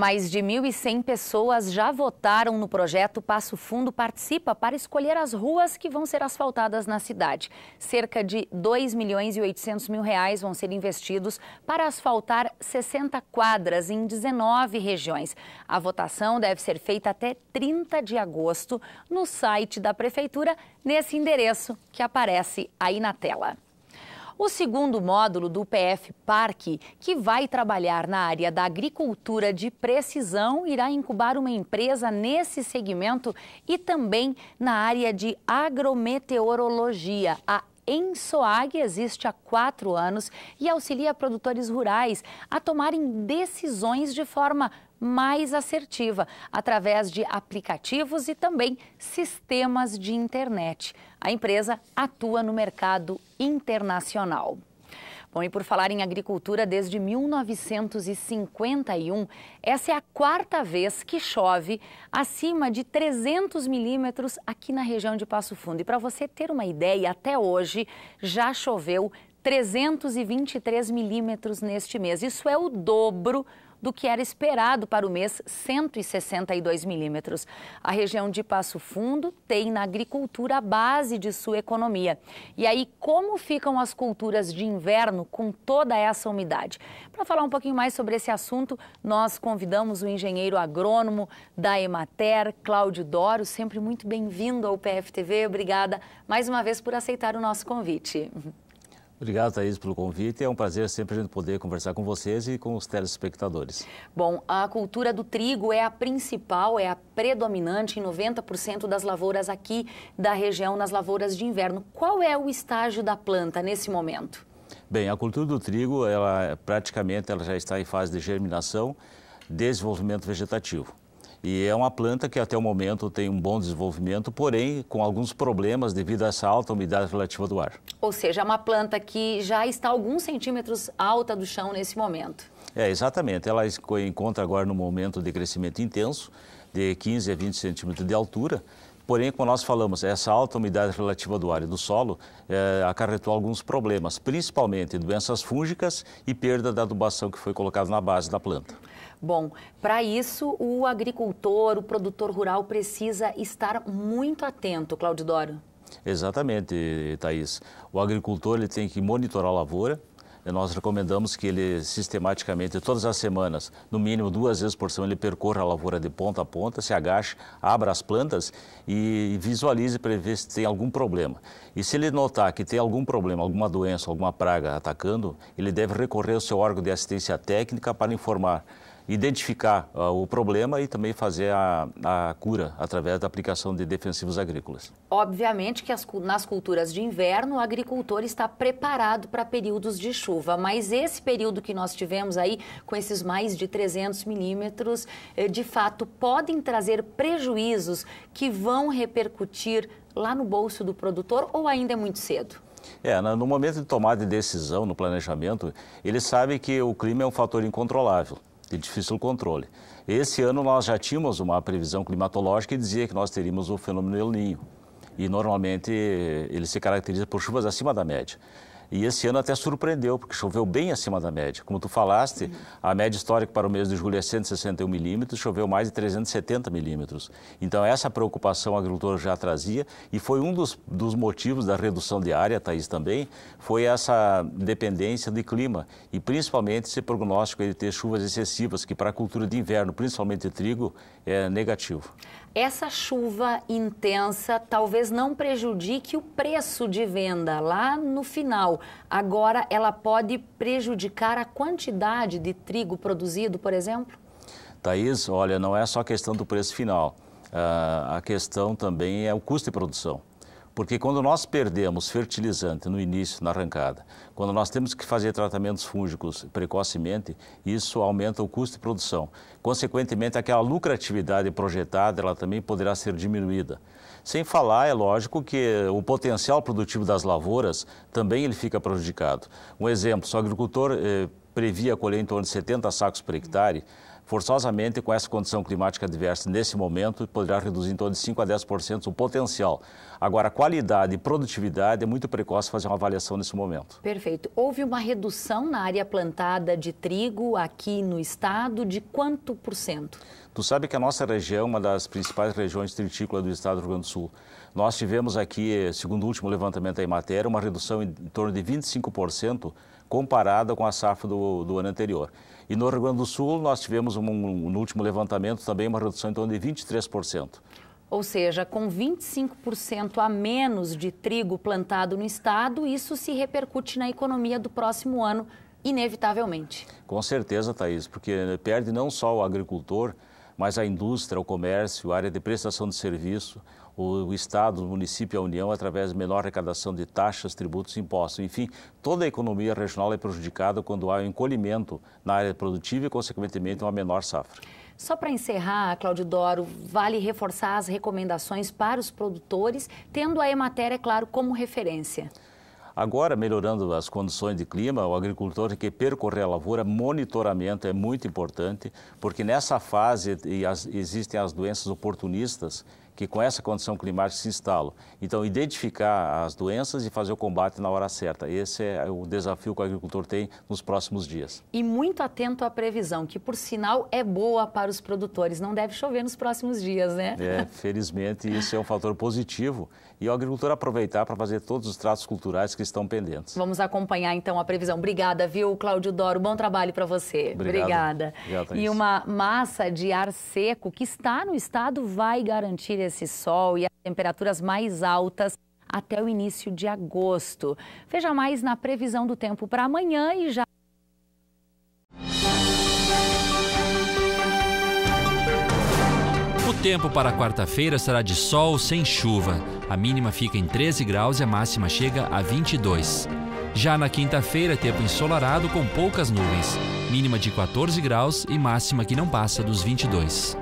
Mais de 1.100 pessoas já votaram no projeto Passo Fundo Participa para escolher as ruas que vão ser asfaltadas na cidade. Cerca de 2.800.000 reais vão ser investidos para asfaltar 60 quadras em 19 regiões. A votação deve ser feita até 30 de agosto no site da Prefeitura, nesse endereço que aparece aí na tela. O segundo módulo do PF Parque, que vai trabalhar na área da agricultura de precisão, irá incubar uma empresa nesse segmento e também na área de agrometeorologia. A Ensoag existe há 4 anos e auxilia produtores rurais a tomarem decisões de forma mais assertiva, através de aplicativos e também sistemas de internet. A empresa atua no mercado internacional. Bom, e por falar em agricultura, desde 1951, essa é a 4ª vez que chove acima de 300 milímetros aqui na região de Passo Fundo. E para você ter uma ideia, até hoje já choveu 323 milímetros neste mês. Isso é o dobro do que era esperado para o mês, 162 milímetros. A região de Passo Fundo tem na agricultura a base de sua economia. E aí, como ficam as culturas de inverno com toda essa umidade? Para falar um pouquinho mais sobre esse assunto, nós convidamos o engenheiro agrônomo da Emater, Cláudio Doro, sempre muito bem-vindo ao PFTV. Obrigada mais uma vez por aceitar o nosso convite. Obrigado, Thaís, pelo convite. É um prazer sempre a gente poder conversar com vocês e com os telespectadores. Bom, a cultura do trigo é a principal, é a predominante em 90% das lavouras aqui da região, nas lavouras de inverno. Qual é o estágio da planta nesse momento? Bem, a cultura do trigo, ela já está em fase de germinação, desenvolvimento vegetativo. E é uma planta que até o momento tem um bom desenvolvimento, porém com alguns problemas devido a essa alta umidade relativa do ar. Ou seja, é uma planta que já está alguns centímetros alta do chão nesse momento. Exatamente. Ela encontra agora no momento de crescimento intenso, de 15 a 20 centímetros de altura. Porém, como nós falamos, essa alta umidade relativa do ar e do solo acarretou alguns problemas, principalmente doenças fúngicas e perda da adubação que foi colocada na base da planta. Bom, para isso o agricultor, o produtor rural precisa estar muito atento, Cláudio Doro. Exatamente, Thaís. O agricultor ele tem que monitorar a lavoura. Nós recomendamos que ele sistematicamente, todas as semanas, no mínimo 2 vezes por semana, ele percorra a lavoura de ponta a ponta, se agache, abra as plantas e visualize para ver se tem algum problema. E se ele notar que tem algum problema, alguma doença, alguma praga atacando, ele deve recorrer ao seu órgão de assistência técnica para informar, identificar o problema e também fazer a cura através da aplicação de defensivos agrícolas. Obviamente que nas culturas de inverno o agricultor está preparado para períodos de chuva, mas esse período que nós tivemos aí, com esses mais de 300 milímetros, de fato podem trazer prejuízos que vão repercutir lá no bolso do produtor ou ainda é muito cedo? No momento de tomada de decisão, no planejamento, ele sabe que o clima é um fator incontrolável, de difícil controle. Esse ano nós já tínhamos uma previsão climatológica que dizia que nós teríamos o fenômeno El Niño. E normalmente ele se caracteriza por chuvas acima da média. E esse ano até surpreendeu, porque choveu bem acima da média. Como tu falaste, a média histórica para o mês de julho é 161 milímetros, choveu mais de 370 milímetros. Então essa preocupação o agricultor já trazia e foi um dos motivos da redução de área, Thaís, também, foi essa dependência de clima e principalmente esse prognóstico de ter chuvas excessivas, que para a cultura de inverno, principalmente trigo, é negativo. Essa chuva intensa talvez não prejudique o preço de venda lá no final. Agora, ela pode prejudicar a quantidade de trigo produzido, por exemplo? Thaís, olha, não é só questão do preço final. A questão também é o custo de produção. Porque quando nós perdemos fertilizante no início, na arrancada, quando nós temos que fazer tratamentos fúngicos precocemente, isso aumenta o custo de produção. Consequentemente, aquela lucratividade projetada, ela também poderá ser diminuída. Sem falar, é lógico que o potencial produtivo das lavouras também ele fica prejudicado. Um exemplo, se o agricultor previa colher em torno de 70 sacos por hectare, forçosamente com essa condição climática adversa nesse momento, poderá reduzir em torno de 5 a 10% o potencial. Agora, qualidade e produtividade é muito precoce fazer uma avaliação nesse momento. Perfeito. Houve uma redução na área plantada de trigo aqui no estado de quanto por cento? Tu sabe que a nossa região é uma das principais regiões tritícolas do estado do Rio Grande do Sul. Nós tivemos aqui, segundo o último levantamento da Emater, uma redução em torno de 25% comparada com a safra do ano anterior. E no Rio Grande do Sul, nós tivemos, no último levantamento, também uma redução em torno de 23%. Ou seja, com 25% a menos de trigo plantado no estado, isso se repercute na economia do próximo ano, inevitavelmente. Com certeza, Thaís, porque perde não só o agricultor, mas a indústria, o comércio, a área de prestação de serviço, o Estado, o município e a União, através de menor arrecadação de taxas, tributos e impostos. Enfim, toda a economia regional é prejudicada quando há um encolhimento na área produtiva e, consequentemente, uma menor safra. Só para encerrar, Cláudio Doro, vale reforçar as recomendações para os produtores, tendo a Emater, é claro, como referência. Agora, melhorando as condições de clima, o agricultor tem que percorrer a lavoura, monitoramento é muito importante, porque nessa fase existem as doenças oportunistas que com essa condição climática se instalam. Então, identificar as doenças e fazer o combate na hora certa. Esse é o desafio que o agricultor tem nos próximos dias. E muito atento à previsão, que por sinal é boa para os produtores. Não deve chover nos próximos dias, né? Felizmente isso é um fator positivo e o agricultor aproveitar para fazer todos os tratos culturais que estão pendentes. Vamos acompanhar então a previsão. Obrigada, viu, Cláudio Doro? Bom trabalho para você. Obrigada. Obrigado, e uma massa de ar seco que está no estado vai garantir esse sol e as temperaturas mais altas até o início de agosto. Veja mais na previsão do tempo para amanhã e já. O tempo para quarta-feira será de sol sem chuva. A mínima fica em 13 graus e a máxima chega a 22. Já na quinta-feira, tempo ensolarado com poucas nuvens. Mínima de 14 graus e máxima que não passa dos 22.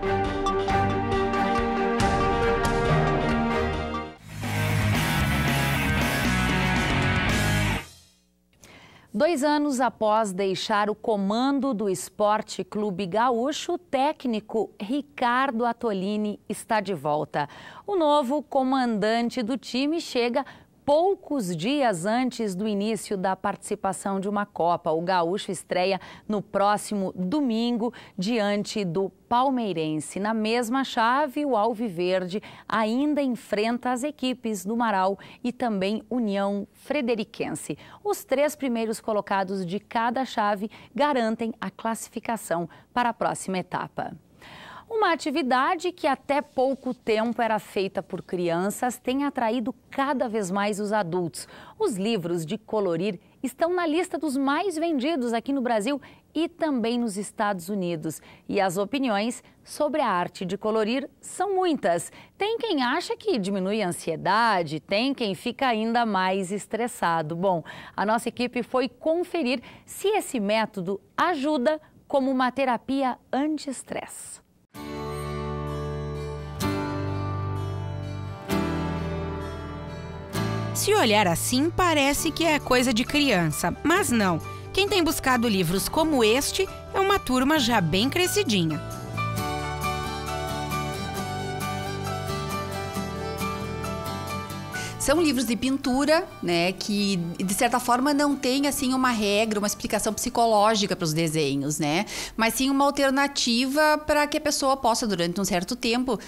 Dois anos após deixar o comando do Esporte Clube Gaúcho, o técnico Ricardo Atolini está de volta. O novo comandante do time chega poucos dias antes do início da participação de uma Copa. O Gaúcho estreia no próximo domingo diante do Palmeirense. Na mesma chave, o Alviverde ainda enfrenta as equipes do Marau e também União Frederiquense. Os 3 primeiros colocados de cada chave garantem a classificação para a próxima etapa. Uma atividade que até pouco tempo era feita por crianças tem atraído cada vez mais os adultos. Os livros de colorir estão na lista dos mais vendidos aqui no Brasil e também nos Estados Unidos. E as opiniões sobre a arte de colorir são muitas. Tem quem acha que diminui a ansiedade, tem quem fica ainda mais estressado. Bom, a nossa equipe foi conferir se esse método ajuda como uma terapia anti-estresse. Se olhar assim, parece que é coisa de criança, mas não. Quem tem buscado livros como este é uma turma já bem crescidinha. São livros de pintura, né, que de certa forma não tem assim uma regra, uma explicação psicológica para os desenhos, né, mas sim uma alternativa para que a pessoa possa durante um certo tempo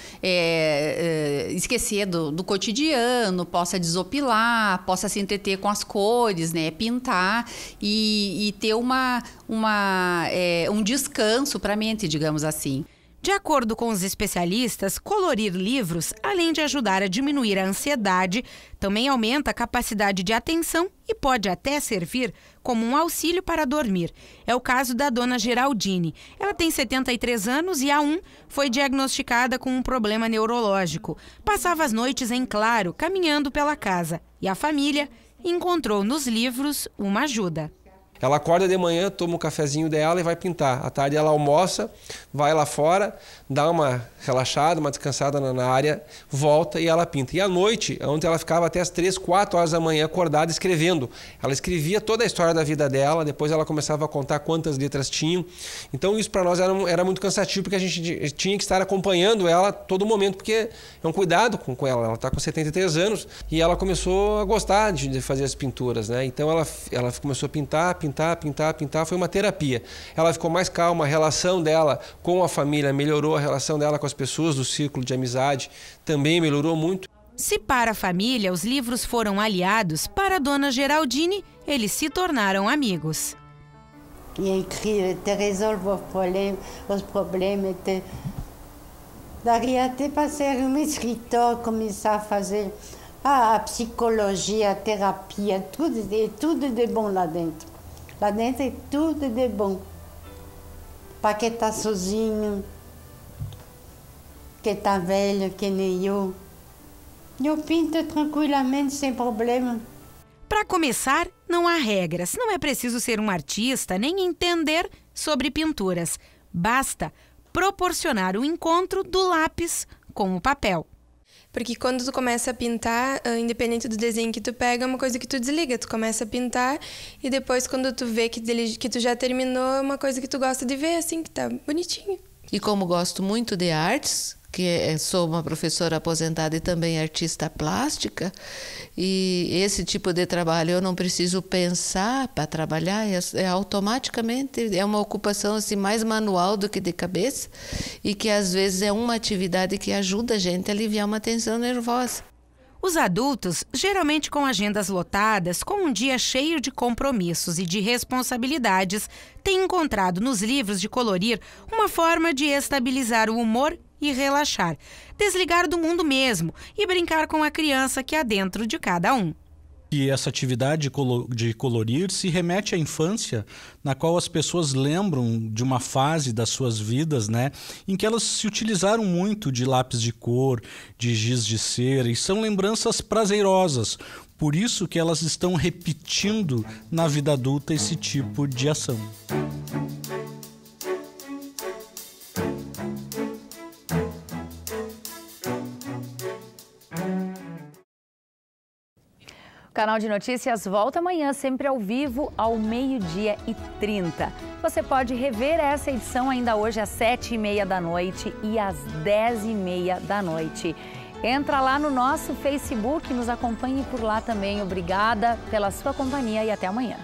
esquecer do cotidiano, possa desopilar, possa se entreter com as cores, né, pintar e ter um descanso para a mente, digamos assim. De acordo com os especialistas, colorir livros, além de ajudar a diminuir a ansiedade, também aumenta a capacidade de atenção e pode até servir como um auxílio para dormir. É o caso da dona Geraldine. Ela tem 73 anos e há foi diagnosticada com um problema neurológico. Passava as noites em claro, caminhando pela casa. E a família encontrou nos livros uma ajuda. Ela acorda de manhã, toma um cafezinho dela e vai pintar. À tarde ela almoça, vai lá fora, dá uma relaxada, uma descansada na área, volta e ela pinta. E à noite, ontem ela ficava até as 3, 4 horas da manhã acordada escrevendo. Ela escrevia toda a história da vida dela, depois ela começava a contar quantas letras tinham. Então isso para nós era muito cansativo, porque a gente tinha que estar acompanhando ela todo momento, porque é um cuidado com ela. Ela está com 73 anos e ela começou a gostar de fazer as pinturas, né? Então ela começou a pintar, foi uma terapia. Ela ficou mais calma, a relação dela com a família melhorou, a relação dela com as pessoas do círculo de amizade também melhorou muito. Se para a família os livros foram aliados, para a dona Geraldine, eles se tornaram amigos. E écrire te resolve os problemas, daria até para ser um escritor, começar a fazer a psicologia, a terapia, tudo de bom lá dentro. Lá dentro é tudo de bom. Para quem está sozinho, que está velho, que nem eu. Eu pinto tranquilamente, sem problema. Para começar, não há regras. Não é preciso ser um artista nem entender sobre pinturas. Basta proporcionar o encontro do lápis com o papel. Porque quando tu começa a pintar, independente do desenho que tu pega, é uma coisa que tu desliga. Tu começa a pintar e depois quando tu vê que tu já terminou, é uma coisa que tu gosta de ver, assim, que tá bonitinho. E como gosto muito de artes, que sou uma professora aposentada e também artista plástica, e esse tipo de trabalho eu não preciso pensar para trabalhar, automaticamente, é uma ocupação assim, mais manual do que de cabeça, e que às vezes é uma atividade que ajuda a gente a aliviar uma tensão nervosa. Os adultos, geralmente com agendas lotadas, com um dia cheio de compromissos e de responsabilidades, têm encontrado nos livros de colorir uma forma de estabilizar o humor e relaxar, desligar do mundo mesmo e brincar com a criança que há dentro de cada um. E essa atividade de colorir se remete à infância, na qual as pessoas lembram de uma fase das suas vidas, né, em que elas se utilizaram muito de lápis de cor, de giz de cera, e são lembranças prazerosas. Por isso que elas estão repetindo na vida adulta esse tipo de ação. O Canal de Notícias volta amanhã, sempre ao vivo, ao 12h30. Você pode rever essa edição ainda hoje às 7h30 da noite e às 10h30 da noite. Entra lá no nosso Facebook, nos acompanhe por lá também. Obrigada pela sua companhia e até amanhã.